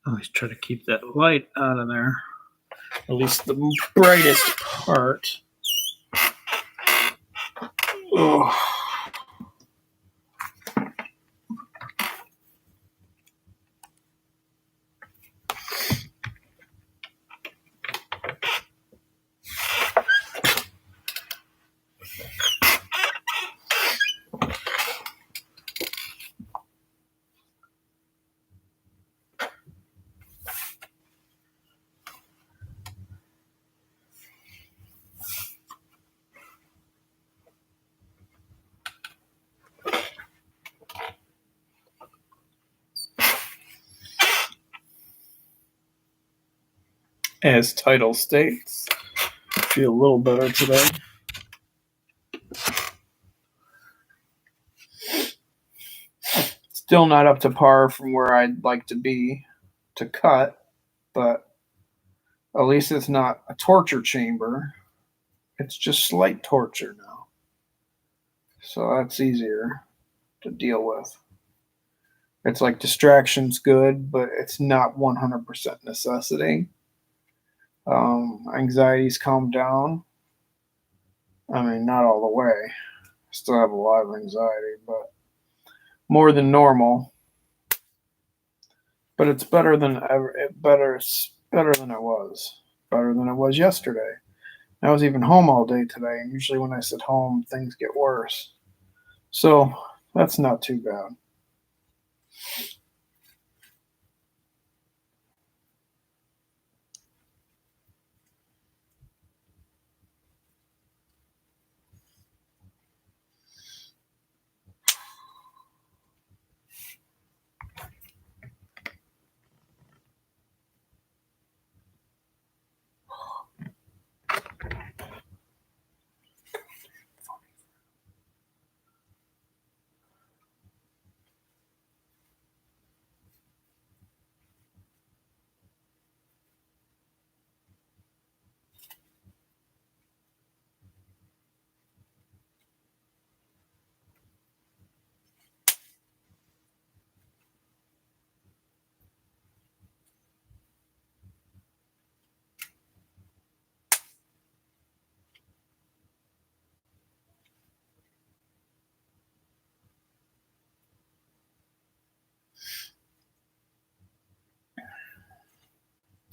Always try to keep that light out of there. At least the brightest part. Oh. As title states, I feel a little better today. Still not up to par from where I'd like to be to cut, but at least it's not a torture chamber. It's just slight torture now. So that's easier to deal with. It's like distraction's good, but it's not 100% necessity. Anxiety's calmed down. I mean, not all the way. Still have a lot of anxiety, but more than normal. But it's better than ever. It's better than it was. Better than it was yesterday. I was even home all day today, and usually when I sit home, things get worse. So that's not too bad.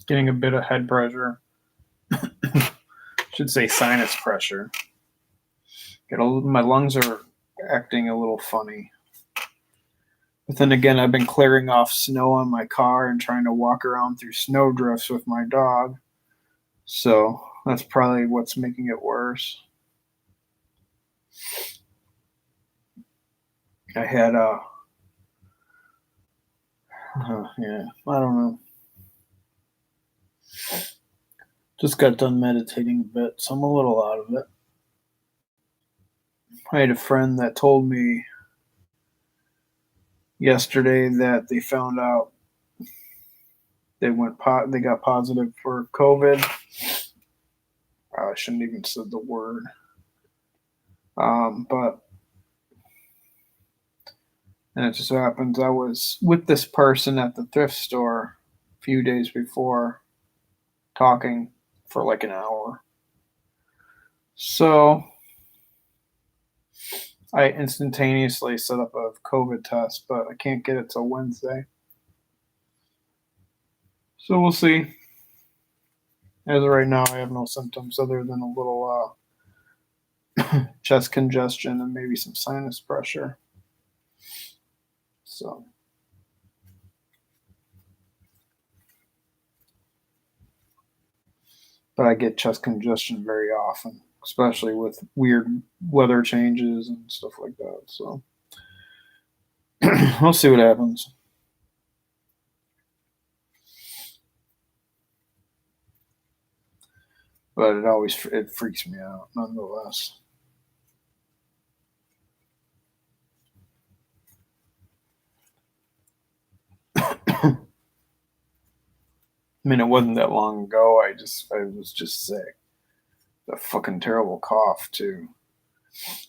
Getting a bit of head pressure. Should say sinus pressure. My lungs are acting a little funny. But then again, I've been clearing off snow on my car and trying to walk around through snow drifts with my dog. So that's probably what's making it worse. I had yeah, I don't know. Just got done meditating a bit, so I'm a little out of it. I had a friend that told me yesterday that they found out they got positive for COVID. I shouldn't even said the word. But and it just so happens I was with this person at the thrift store a few days before, talking for like an hour. So I instantaneously set up a COVID test, but I can't get it till Wednesday. So we'll see. As of right now, I have no symptoms other than a little chest congestion and maybe some sinus pressure. So, but I get chest congestion very often, especially with weird weather changes and stuff like that. So, we'll see what happens. But it freaks me out nonetheless. I mean, it wasn't that long ago. I was just sick. A fucking terrible cough too.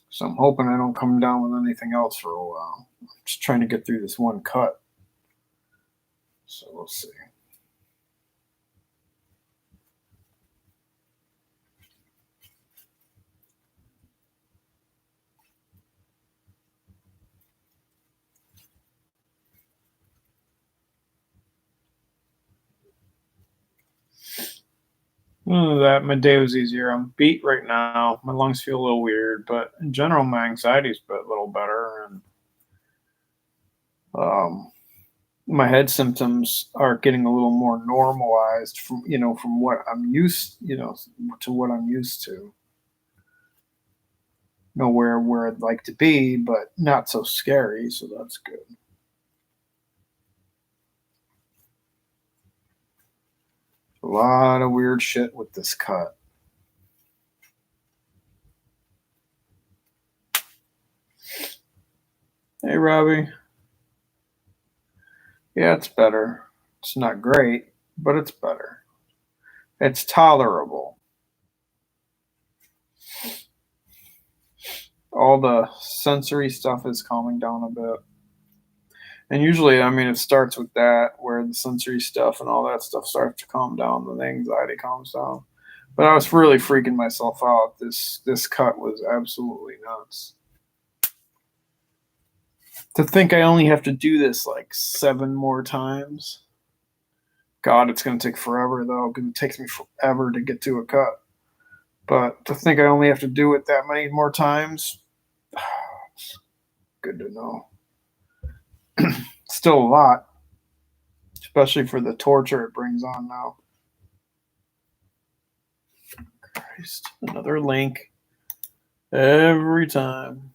So I'm hoping I don't come down with anything else for a while. I'm just trying to get through this one cut. So we'll see. That my day was easier. I'm beat right now. My lungs feel a little weird, but in general, my anxiety's a little better, and um, my head symptoms are getting a little more normalized from from what I'm used to what I'm used to. Nowhere where I'd like to be, but not so scary, so that's good. A lot of weird shit with this cut. Hey, Robbie. Yeah, it's better. It's not great, but it's better. It's tolerable. All the sensory stuff is calming down a bit. And usually, I mean, it starts with that, where the sensory stuff and all that stuff starts to calm down, then the anxiety calms down. But I was really freaking myself out. This cut was absolutely nuts. To think I only have to do this like 7 more times. God, it's going to take forever though, because it takes me forever to get to a cut. But to think I only have to do it that many more times, it's good to know. Still a lot, especially for the torture it brings on now. Christ, another link every time.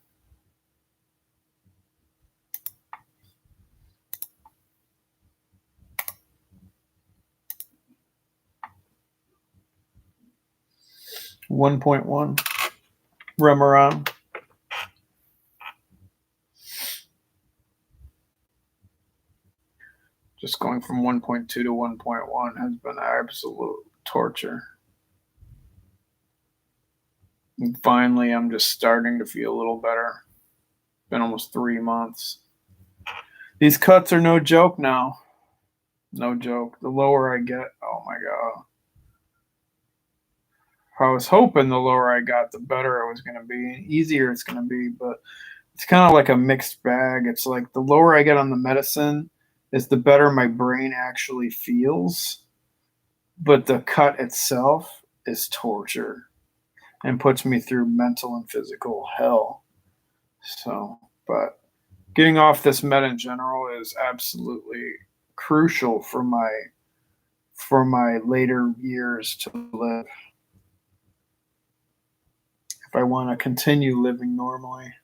.1 Remeron. Just going from 1.2 to 1.1 has been absolute torture. And finally, I'm just starting to feel a little better. It's been almost 3 months. These cuts are no joke now. No joke. The lower I get, oh my God. I was hoping the lower I got, the better it was going to be, and easier it's going to be, but it's kind of like a mixed bag. It's like the lower I get on the medicine is the better my brain actually feels, but the cut itself is torture and puts me through mental and physical hell. So, but getting off this med in general is absolutely crucial for my later years to live. If I want to continue living normally.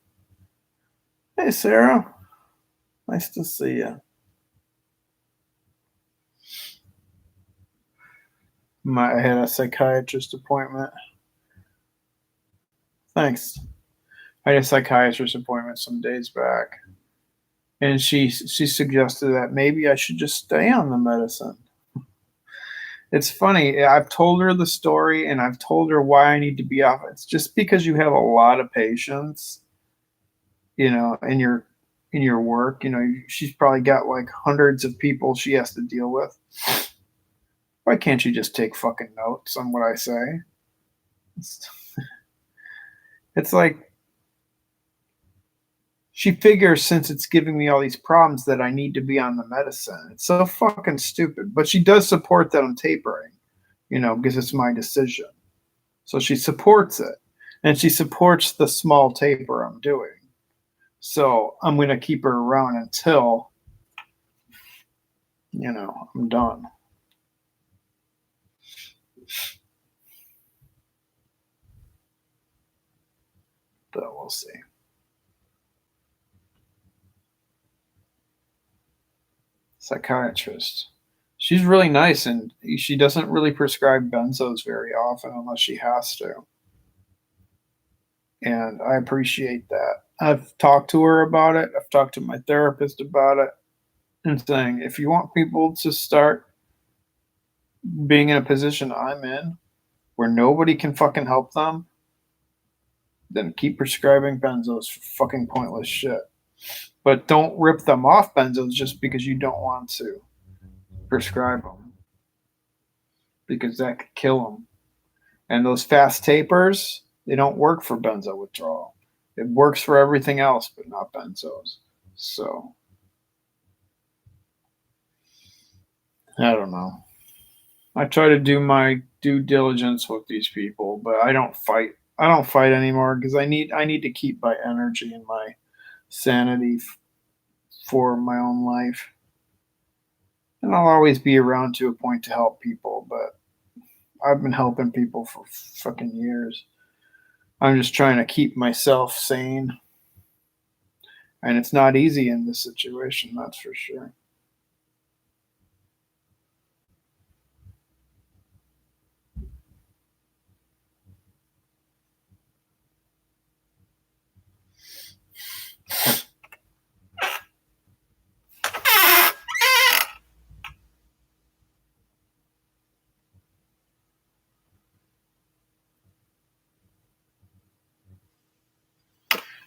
Hey, Sarah. Nice to see you. I had a psychiatrist appointment. Thanks. I had a psychiatrist appointment some days back, and she suggested that maybe I should just stay on the medicine. It's funny. I've told her the story, and I've told her why I need to be off. It's just because you have a lot of patients, in your work. She's probably got like hundreds of people she has to deal with. Why can't you just take fucking notes on what I say? It's like she figures since it's giving me all these problems that I need to be on the medicine. It's so fucking stupid. But she does support that I'm tapering, because it's my decision. So she supports it. And she supports the small taper I'm doing. So I'm going to keep her around until, I'm done. But we'll see. Psychiatrist. She's really nice, and she doesn't really prescribe benzos very often unless she has to. And I appreciate that. I've talked to her about it. I've talked to my therapist about it, and saying if you want people to start being in a position I'm in where nobody can fucking help them, then keep prescribing benzos for fucking pointless shit. But don't rip them off benzos just because you don't want to. prescribe them because that could kill them. And those fast tapers, they don't work for benzo withdrawal. It works for everything else, but not benzos. So I don't know. I try to do my due diligence with these people, but I don't fight. I don't fight anymore because I need to keep my energy and my sanity for my own life. And I'll always be around to a point to help people, but I've been helping people for fucking years. I'm just trying to keep myself sane. And it's not easy in this situation, that's for sure.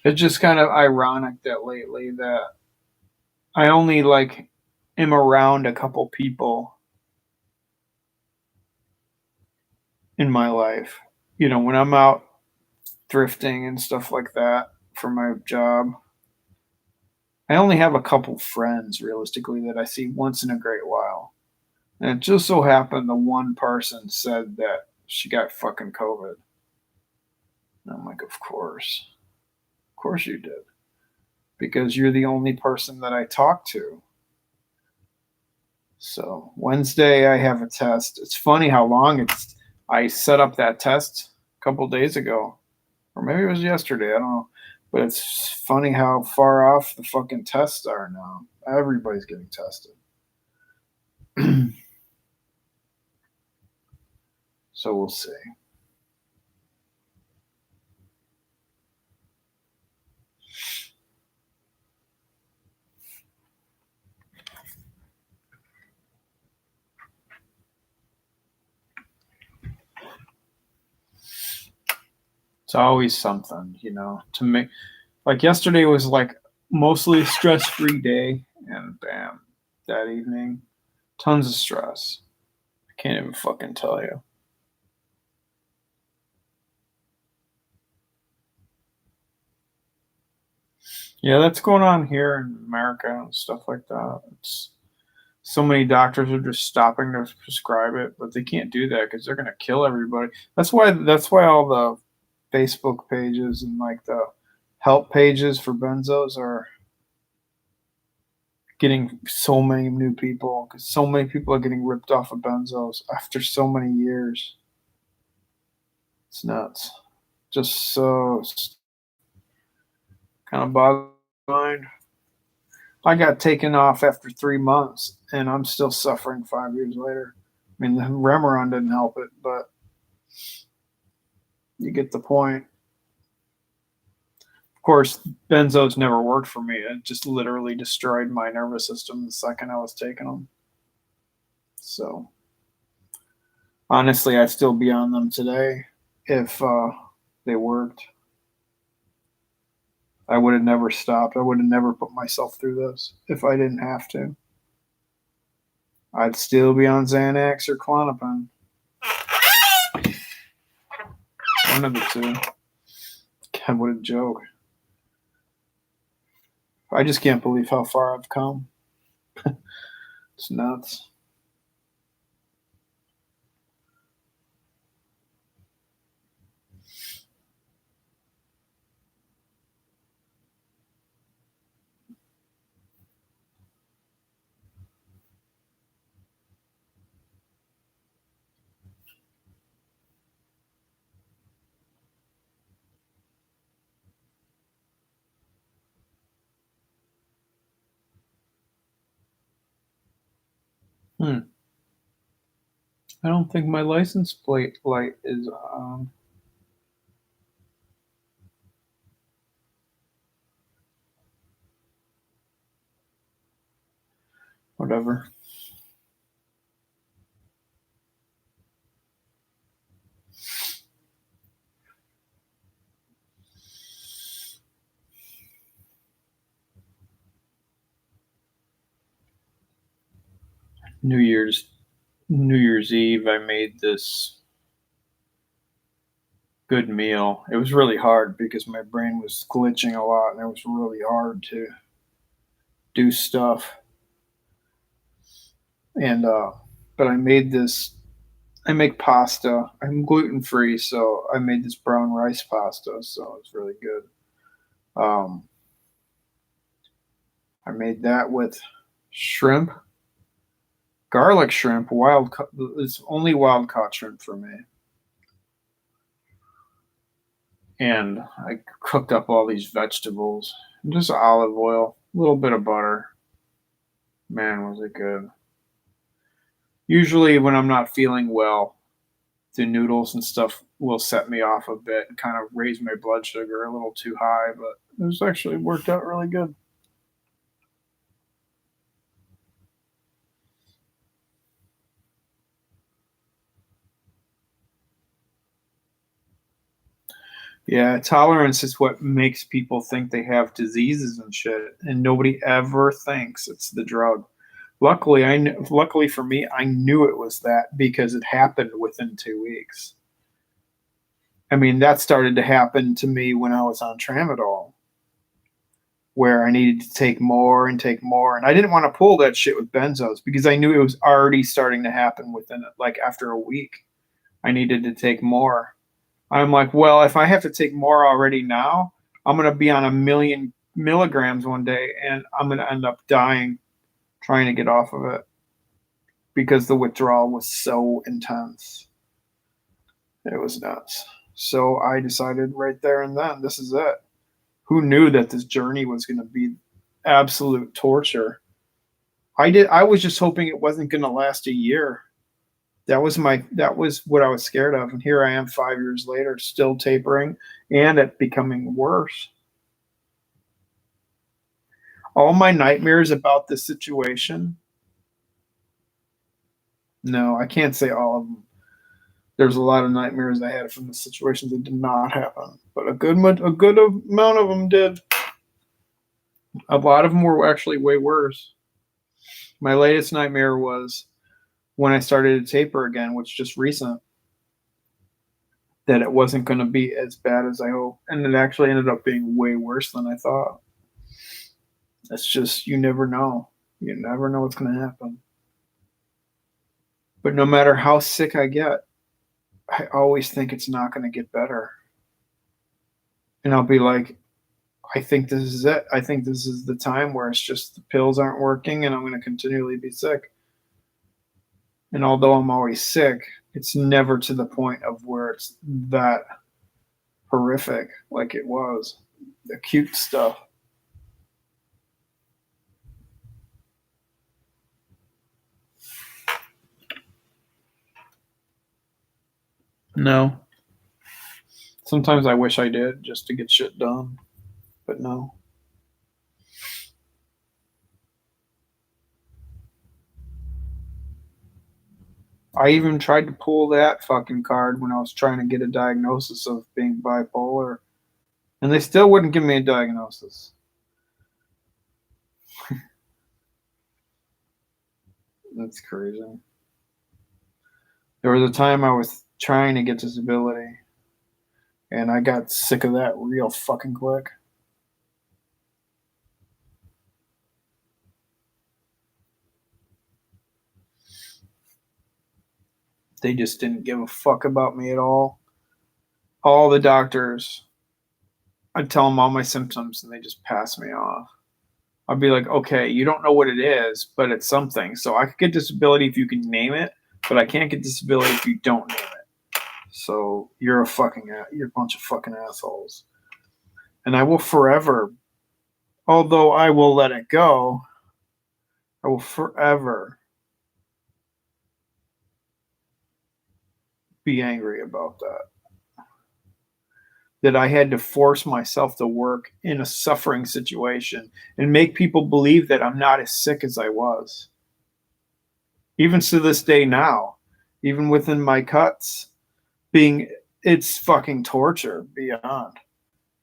It's just kind of ironic that lately that I only like am around a couple people in my life. You know, when I'm out thrifting and stuff like that for my job, I only have a couple friends realistically that I see once in a great while. And it just so happened the one person said that she got fucking COVID. And I'm like, of course. Of course you did. Because you're the only person that I talk to. So Wednesday I have a test. It's funny how long it's I set up that test a couple days ago. Or maybe it was yesterday, I don't know. But it's funny how far off the fucking tests are now. Everybody's getting tested. So we'll see. It's always something, to make like yesterday was like mostly a stress free day and bam, that evening, tons of stress. I can't even fucking tell you. Yeah, that's going on here in America and stuff like that. It's so many doctors are just stopping to prescribe it, but they can't do that because they're gonna kill everybody. That's why all the Facebook pages and like the help pages for benzos are getting so many new people because so many people are getting ripped off of benzos after so many years. It's nuts. Just so kind of boggling mind. I got taken off after 3 months, and I'm still suffering 5 years later. I mean, the Remeron didn't help it, but you get the point. Of course, benzos never worked for me. It just literally destroyed my nervous system the second I was taking them. So honestly, I'd still be on them today if they worked. I would have never stopped. I would have never put myself through this if I didn't have to. I'd still be on Xanax or Klonopin. One of the two. God, what a joke. I just can't believe how far I've come. It's nuts. Hmm. I don't think my license plate light is on. Whatever. New Year's Eve, I made this good meal. It was really hard because my brain was glitching a lot and it was really hard to do stuff. And but I make pasta. I'm gluten free, so I made this brown rice pasta, so it's really good. Um, I made that with shrimp, garlic shrimp, it's only wild caught shrimp for me. And I cooked up all these vegetables, just olive oil, a little bit of butter. Man, was it good. Usually, when I'm not feeling well, the noodles and stuff will set me off a bit and kind of raise my blood sugar a little too high, but it was actually worked out really good. Yeah, tolerance is what makes people think they have diseases and shit, and nobody ever thinks it's the drug. Luckily for me, I knew it was that because it happened within 2 weeks. I mean, that started to happen to me when I was on tramadol, where I needed to take more and take more, and I didn't want to pull that shit with benzos because I knew it was already starting to happen within like after a week. I needed to take more. I'm like, well, if I have to take more already now, I'm going to be on 1,000,000 milligrams one day and I'm going to end up dying trying to get off of it because the withdrawal was so intense. It was nuts. So I decided right there and then, this is it. Who knew that this journey was going to be absolute torture? I was just hoping it wasn't going to last a year. That was what I was scared of. And here I am 5 years later, still tapering and it becoming worse. All my nightmares about this situation, no, I can't say all of them. There's a lot of nightmares I had from the situations that did not happen, but a good amount of them did. A lot of them were actually way worse. My latest nightmare was when I started to taper again, which just recent, that it wasn't going to be as bad as I hoped, and it actually ended up being way worse than I thought. It's just you never know. You never know what's going to happen. But no matter how sick I get, I always think it's not going to get better. And I'll be like, I think this is it. I think this is the time where it's just the pills aren't working and I'm going to continually be sick. And although I'm always sick, it's never to the point of where it's that horrific like it was. Acute stuff. No. Sometimes I wish I did just to get shit done, but no. I even tried to pull that fucking card when I was trying to get a diagnosis of being bipolar, and they still wouldn't give me a diagnosis. That's crazy. There was a time I was trying to get disability, and I got sick of that real fucking quick. They just didn't give a fuck about me at all. All the doctors, I'd tell them all my symptoms, and they just pass me off. I'd be like, okay, you don't know what it is, but it's something. So I could get disability if you can name it, but I can't get disability if you don't name it. So you're a bunch of fucking assholes. And I will forever, although I will let it go, I will forever be angry about that. That I had to force myself to work in a suffering situation and make people believe that I'm not as sick as I was. Even to this day now, even within my cuts, being it's fucking torture beyond.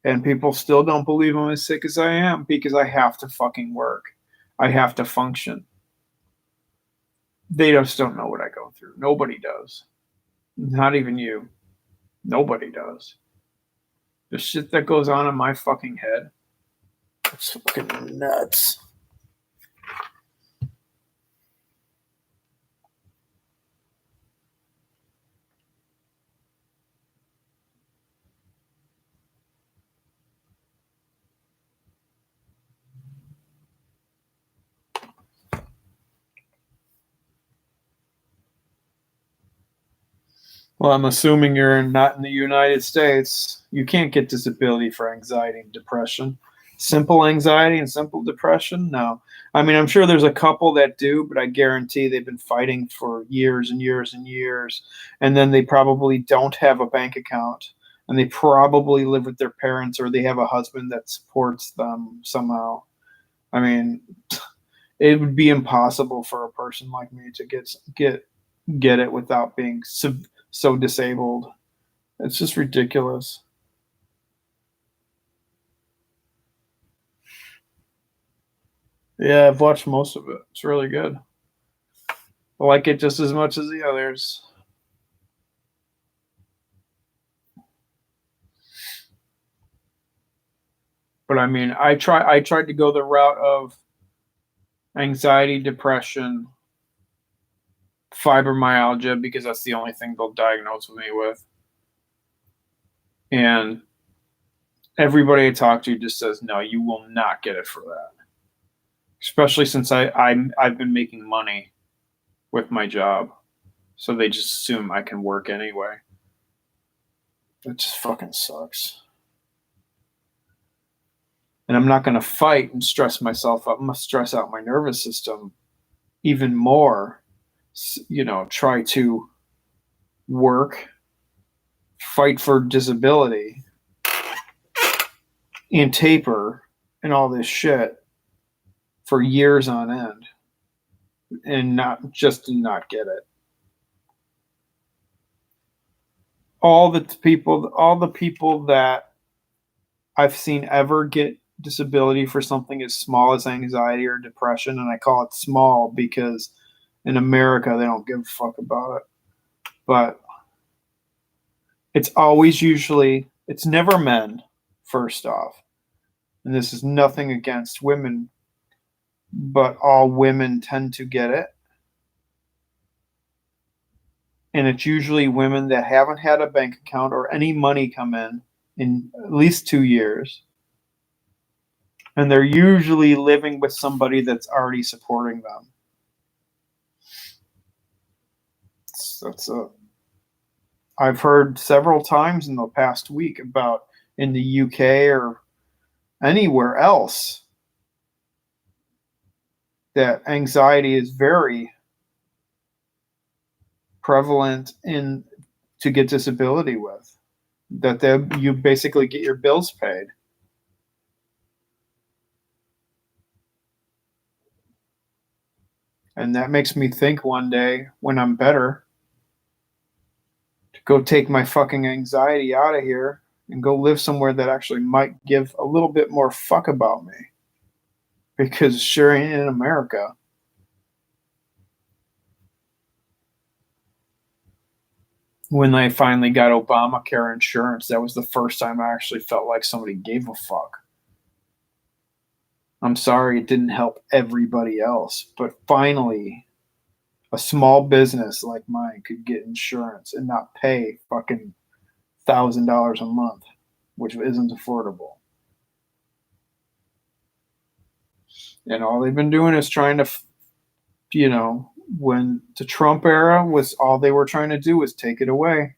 And people still don't believe I'm as sick as I am because I have to fucking work. I have to function. They just don't know what I go through. Nobody does. Not even you. Nobody does. The shit that goes on in my fucking head. It's fucking nuts. Well, I'm assuming you're not in the United States. You can't get disability for anxiety and depression. Simple anxiety and simple depression? No. I mean, I'm sure there's a couple that do, but I guarantee they've been fighting for years and years and years. And then they probably don't have a bank account. And they probably live with their parents or they have a husband that supports them somehow. I mean, it would be impossible for a person like me to get it without being so disabled. It's just ridiculous. Yeah, I've watched most of it. It's really good. I like it just as much as the others. But I mean, I tried to go the route of anxiety, depression, fibromyalgia because that's the only thing they'll diagnose me with. And everybody I talk to just says, no, you will not get it for that. Especially since I've been making money with my job. So they just assume I can work anyway. It just fucking sucks. And I'm not going to fight and stress myself out. I'm going to stress out my nervous system even more. Try to work, fight for disability, and taper and all this shit for years on end and not get it. All the people that I've seen ever get disability for something as small as anxiety or depression, and I call it small because in America they don't give a fuck about it. But it's never men, first off. And this is nothing against women, but all women tend to get it. And it's usually women that haven't had a bank account or any money come in at least 2 years. And they're usually living with somebody that's already supporting them. I've heard several times in the past week about in the UK or anywhere else that anxiety is very prevalent to get disability with. That you basically get your bills paid. And that makes me think one day when I'm better to go take my fucking anxiety out of here and go live somewhere that actually might give a little bit more fuck about me. Because sure ain't in America. When I finally got Obamacare insurance, that was the first time I actually felt like somebody gave a fuck. I'm sorry it didn't help everybody else, but finally a small business like mine could get insurance and not pay fucking $1,000 a month, which isn't affordable. And all they've been doing is trying to, when the Trump era was all they were trying to do was take it away.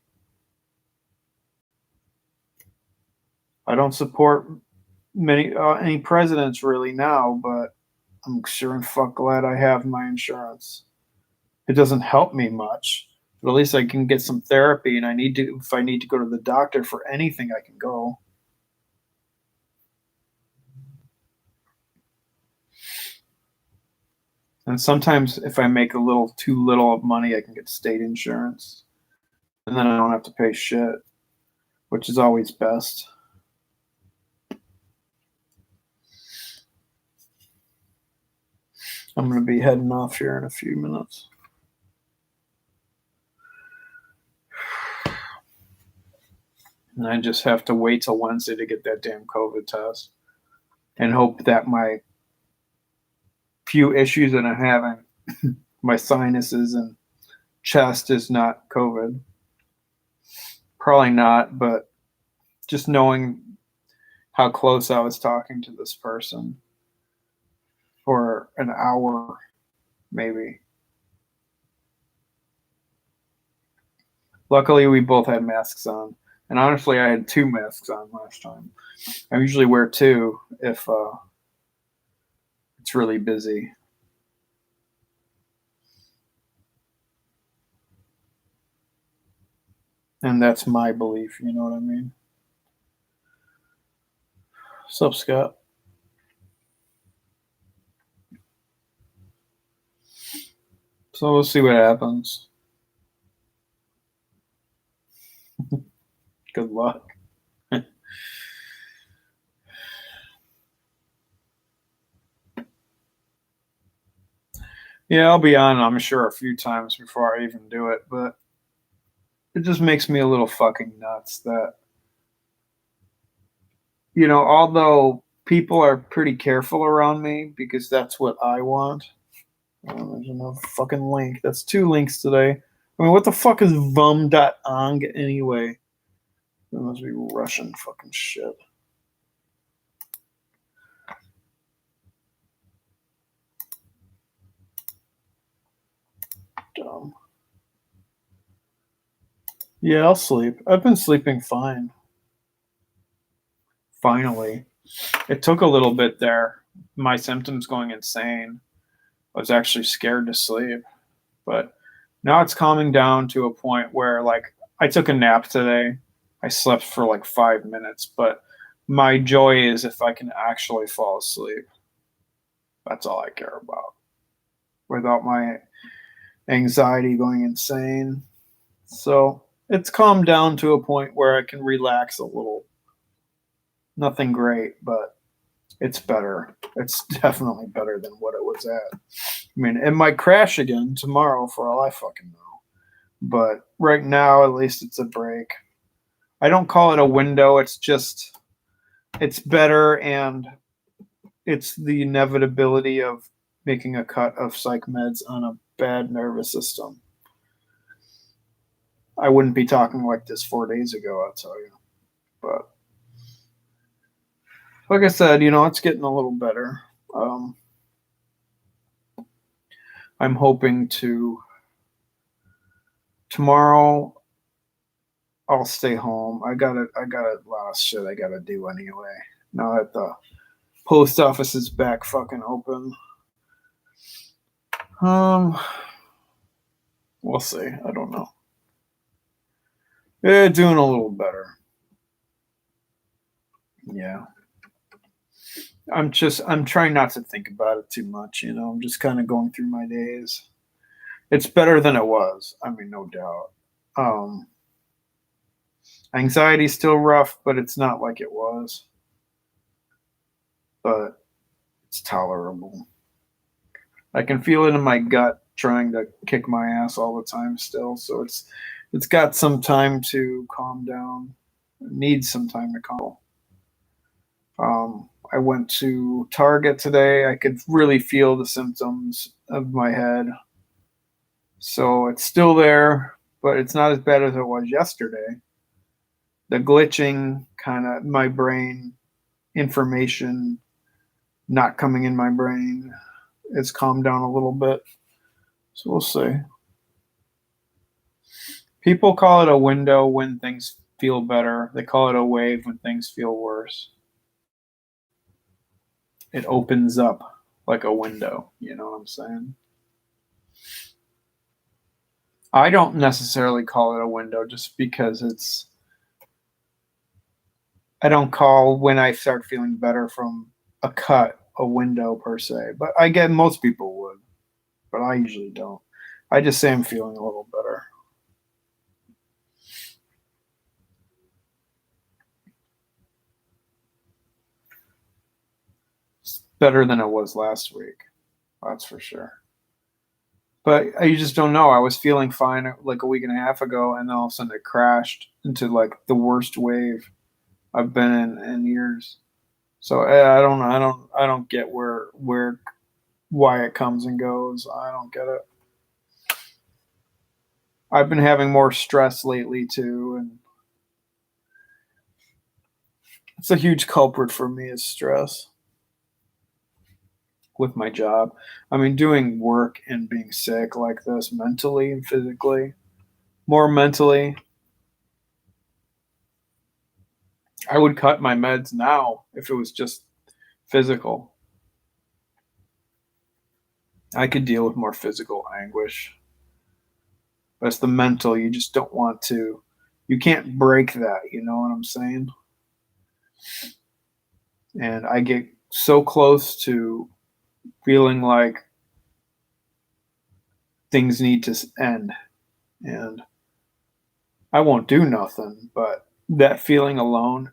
I don't support any presidents really now, but I'm sure and fuck glad I have my insurance. It doesn't help me much, but at least I can get some therapy. And if I need to go to the doctor for anything, I can go. And sometimes if I make too little of money, I can get state insurance. And then I don't have to pay shit, which is always best. I'm going to be heading off here in a few minutes. And I just have to wait till Wednesday to get that damn COVID test and hope that my few issues that I'm having, my sinuses and chest, is not COVID. Probably not, but just knowing how close I was talking to this person for an hour, maybe. Luckily, we both had masks on. And honestly, I had 2 masks on last time. I usually wear 2 if it's really busy. And that's my belief, you know what I mean? What's up, Scott? So we'll see what happens. Good luck. Yeah, I'll be on, I'm sure, a few times before I even do it, but it just makes me a little fucking nuts that, although people are pretty careful around me because that's what I want. Oh, there's another fucking link. That's 2 links today. I mean, what the fuck is vum.ong anyway? It must be Russian fucking shit. Dumb. Yeah, I'll sleep. I've been sleeping fine. Finally. It took a little bit there. My symptoms going insane. I was actually scared to sleep. But now it's calming down to a point where, like, I took a nap today. I slept for like 5 minutes, but my joy is if I can actually fall asleep. That's all I care about. Without my anxiety going insane. So it's calmed down to a point where I can relax a little. Nothing great, but it's better. It's definitely better than what it was at. I mean, it might crash again tomorrow for all I fucking know. But right now, at least it's a break. I don't call it a window. It's just, it's better, and it's the inevitability of making a cut of psych meds on a bad nervous system. I wouldn't be talking like this 4 days ago, I'll tell you. But like I said, it's getting a little better. I'm hoping to tomorrow. I'll stay home. I got a lot of shit I gotta do anyway. Now that the post office is back fucking open. Um, we'll see. I don't know. Yeah, doing a little better. Yeah. I'm trying not to think about it too much, I'm just kind of going through my days. It's better than it was. I mean, no doubt. Um, Anxiety's still rough, but it's not like it was. But it's tolerable. I can feel it in my gut trying to kick my ass all the time still. So it's got some time to calm down. It needs some time to calm. I went to Target today. I could really feel the symptoms of my head. So it's still there, but it's not as bad as it was yesterday. The glitching kind of my brain, information not coming in my brain, it's calmed down a little bit. So we'll see. People call it a window when things feel better. They call it a wave when things feel worse. It opens up like a window. You know what I'm saying? I don't necessarily call it a window just because I don't call when I start feeling better from a cut a window per se. But I get most people would, but I usually don't. I just say I'm feeling a little better. It's better than it was last week. That's for sure. But you just don't know. I was feeling fine like a week and a half ago, and then all of a sudden it crashed into like the worst wave I've been in years. So I don't get why it comes and goes. I don't get it. I've been having more stress lately too, and it's a huge culprit for me is stress with my job. I mean, doing work and being sick like this mentally and physically, more mentally, I would cut my meds now if it was just physical. I could deal with more physical anguish. But it's the mental, you just don't want to, you can't break that, you know what I'm saying? And I get so close to feeling like things need to end. And I won't do nothing, but that feeling alone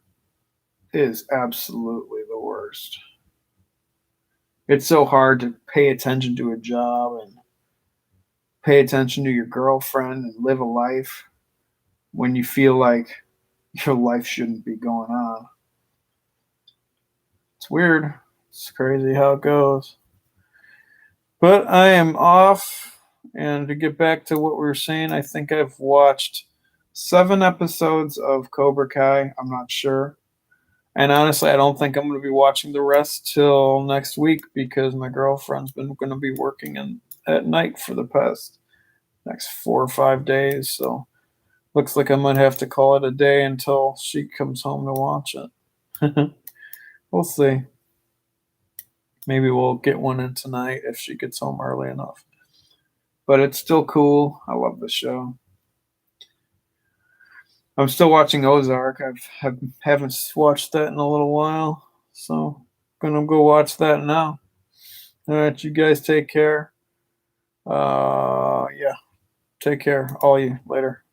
is absolutely the worst. It's so hard to pay attention to a job and pay attention to your girlfriend and live a life when you feel like your life shouldn't be going on. It's weird. It's crazy how it goes. But I am off. And to get back to what we were saying, I think I've watched 7 episodes of Cobra Kai. I'm not sure. And honestly, I don't think I'm going to be watching the rest till next week because my girlfriend's been going to be working at night for the past next 4 or 5 days. So looks like I might have to call it a day until she comes home to watch it. We'll see. Maybe we'll get one in tonight if she gets home early enough. But it's still cool. I love the show. I'm still watching Ozark. Haven't watched that in a little while, so gonna go watch that now. All right, you guys take care. Yeah, take care, all you. Later.